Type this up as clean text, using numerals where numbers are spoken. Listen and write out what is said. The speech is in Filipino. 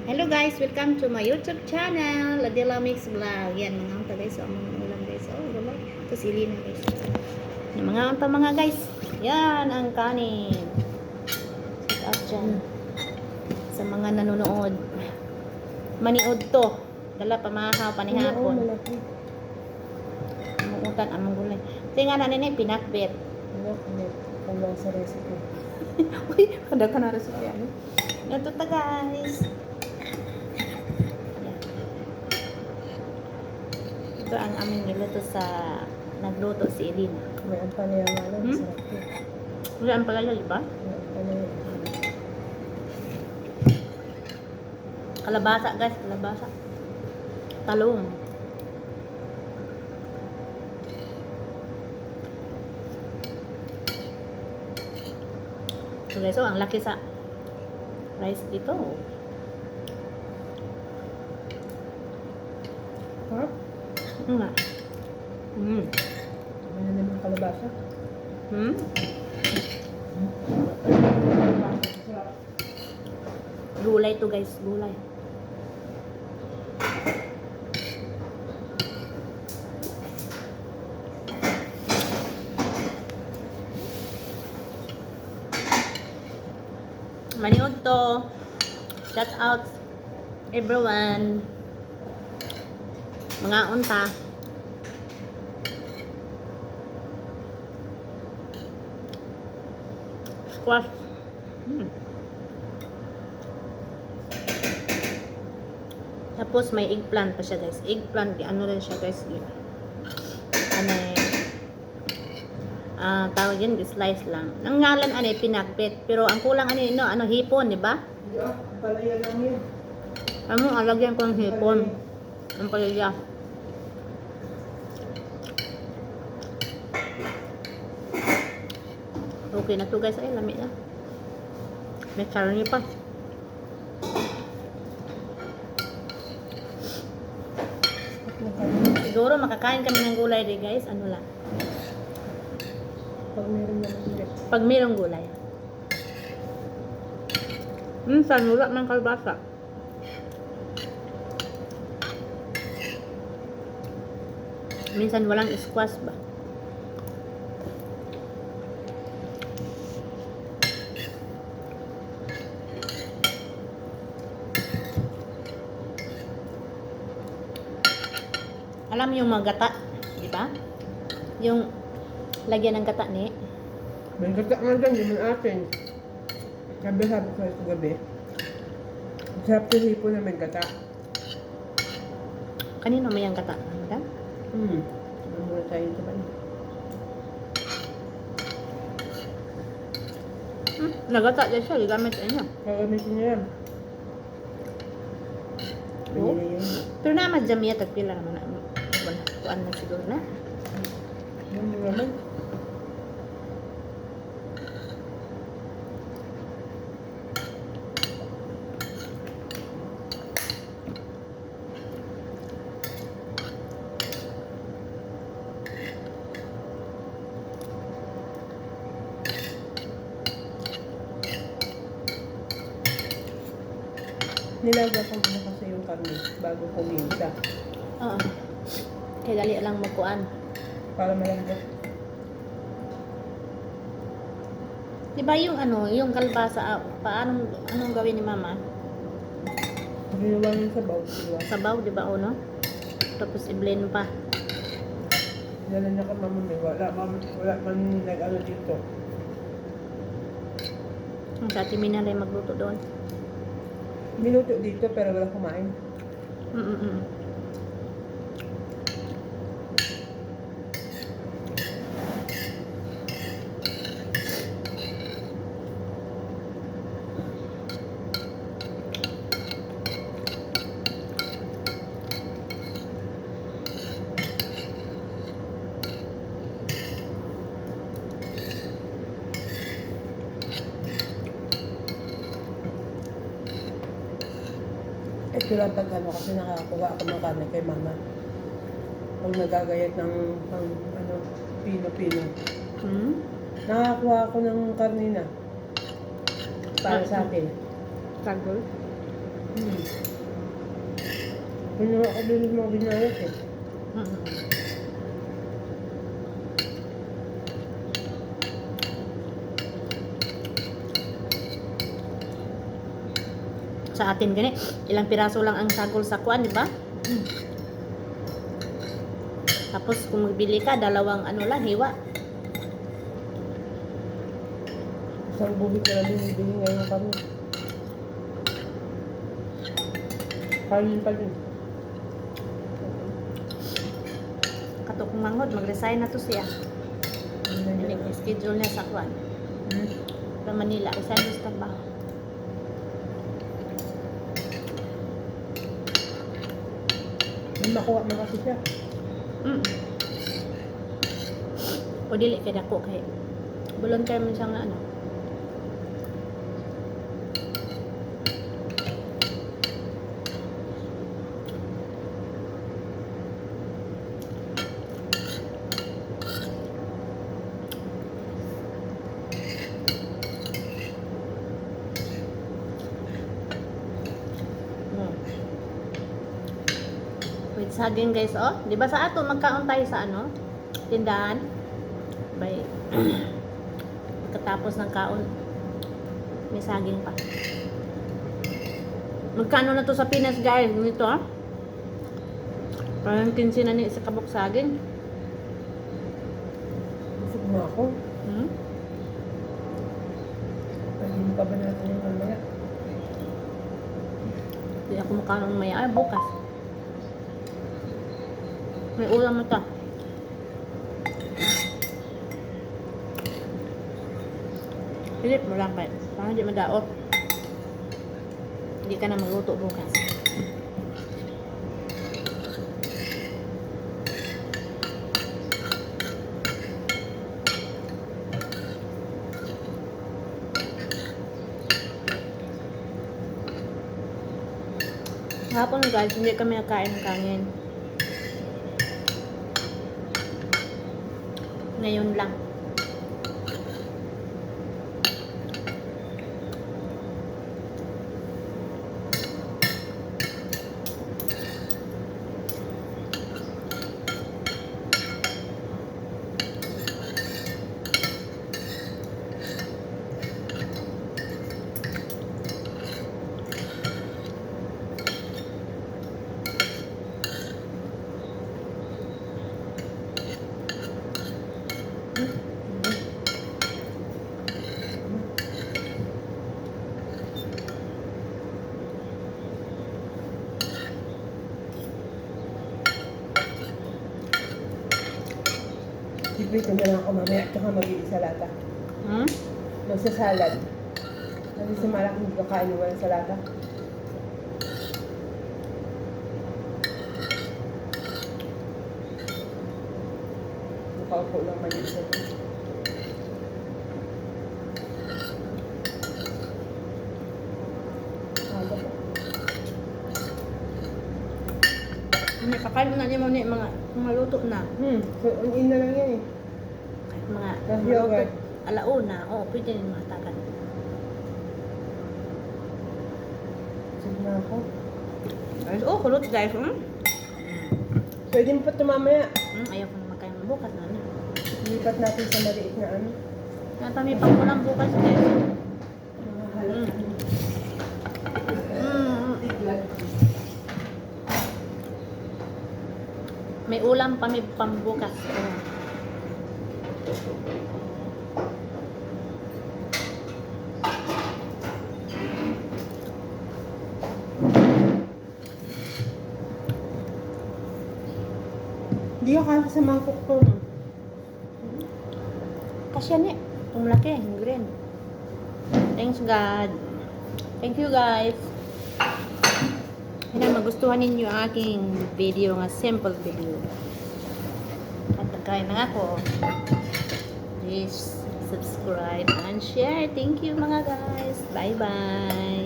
Hello guys, welcome to my YouTube channel, Ladila Mix Vlog. Yan, mga unta guys, so mga ulam guys. Oh, wala. Ito si Lina guys. Yung mga unta mga guys. Yan, ang kanin. Sit up dyan. Sa mga nanonood. Maniod to. Dala pamahaw, panihapon. Mamutan, amang gulay. Tingnan na nini, pinakbet. Kung sa recipe. Uy, kada ka na recipe. Ano? Ito ta guys. Ito ang aming niluto sa nagluto si Elina. May ampalaya nga lang, Hmm? sarap yun. Wala ang palaya, di ba? May ampalaya. Kalabasa guys, kalabasa. Talong. So guys, ang laki sa rice dito. Sarap. Nga. May na naman kalabasa. Sarap. Gulay to guys, gulay. Maniod to. Shout out everyone. Mga unta. Squash. Tapos may eggplant pa siya guys. Eggplant, ano rin siya guys. Ano tawag yun, slice lang. Ang ngalan ano pinakbet. Pero ang kulang ano hipon, di ba? Yeah, ampalaya lang yun. Ano, alagyan ko ng hipon. Ang palaya. Okay na to guys. Ay, lamig na. May karne pa. Siguro makakain kami ng gulay rin guys. Ano lang. Pag meron naman ulit. Pag mayroong gulay. Minsan wala mang kalbasa. Minsan walang squash ba? Alam mo yung mga gata, di ba? Yung lagyan ng gata ni. May gata nga dyan, yun ang atin. Sabi ko ito gabi. Sarap yung hipo na may gata. Kanino may ang gata? Ano ba? Ano muna tayo ito ba? Nagata dyan siya, gamit niya. Gagamitin niya yan. Oo. Pinili yun. Pero naman dyan miya, tagpila naman. Wala, kuan na siguro na. Yun yung naman. Nilaga ko muna kasi yung karne bago kuminta. Oo. Kaya dali lang magkuan. Para malambot. Di ba yung yung kalbasa, anong gawin ni mama? Ginawa niya sa baw. Diba? Sabaw, di ba uno? Tapos i-blend pa. Dala niya ka mamamay. Wala man nag-ano dito. Ang sa atin minalay magluto doon. Minuto dito pero wala kumain. Mm-mm. Ito lang pag ano kasi nakakuha ako ng karne kay mama. Pag nagagayat ng pang ano, pino-pino. Nakakuha ako ng karne na. Para sa atin. Sagol. Pinuha ko din yung mga binayot eh. Mm. Sa atin gani, ilang piraso lang ang sagol sa kuan, di ba? Tapos kung magbili ka, dalawang ano lang, hiwa. Isang buhit na lang binibili ngayon kami. Kanin pa din. Katok mangod, mag-resign na to siya. Schedule niya sa kuan. Sa Manila, resign sa trabaho. May makuha na kasi siya. O dili kay dako kay volunteer man siya nga ano. With saging guys, oh. Di ba sa ato magkaon tayo sa ano? Tindahan. Bay. Katapos ng kaon, may saging pa. Magkano na to sa Pinas guys? Nito ah. Parang 15 na ni sa kabok saging. Busog na ako. Pagin pa ba natin yung mamaya? Hindi ako makanon maya. Ay, bukas. May ulam ito. Pilip mo lang kayo. Para hindi madaot. Hindi ka na magluto bukas. Hapon guys, hindi kami nakain ng kanin. Ngayon lang. Iprito na lang ako mamaya, tsaka mag-iisa lata. Magsasalad. Kasi sa malak hindi ko kain walang salata. Nakaupo lang mag-iisa. May kakain mo na niya mo ni mga luto na. So, on-in na lang yan eh. Kahit mga Tapos luto. yogurt. Alauna. Oo, pwede rin mahatagan. Sige na ako. Guys, oh, kulot guys. Pwede mo pa ito mamaya. Ayaw ko na makain ng bukas na. Lipat natin sa maliit na ano. Natami pang ulam bukas guys. May ulam pa, may pambukas. Hindi ako kasi sa mangkok to. Kasya ni. Ang laki, ang green. Thanks God. Thank you guys. Kaya magustuhan ninyo ang aking video, nga simple video. At nagkain na ako. Please subscribe and share. Thank you mga guys. Bye bye.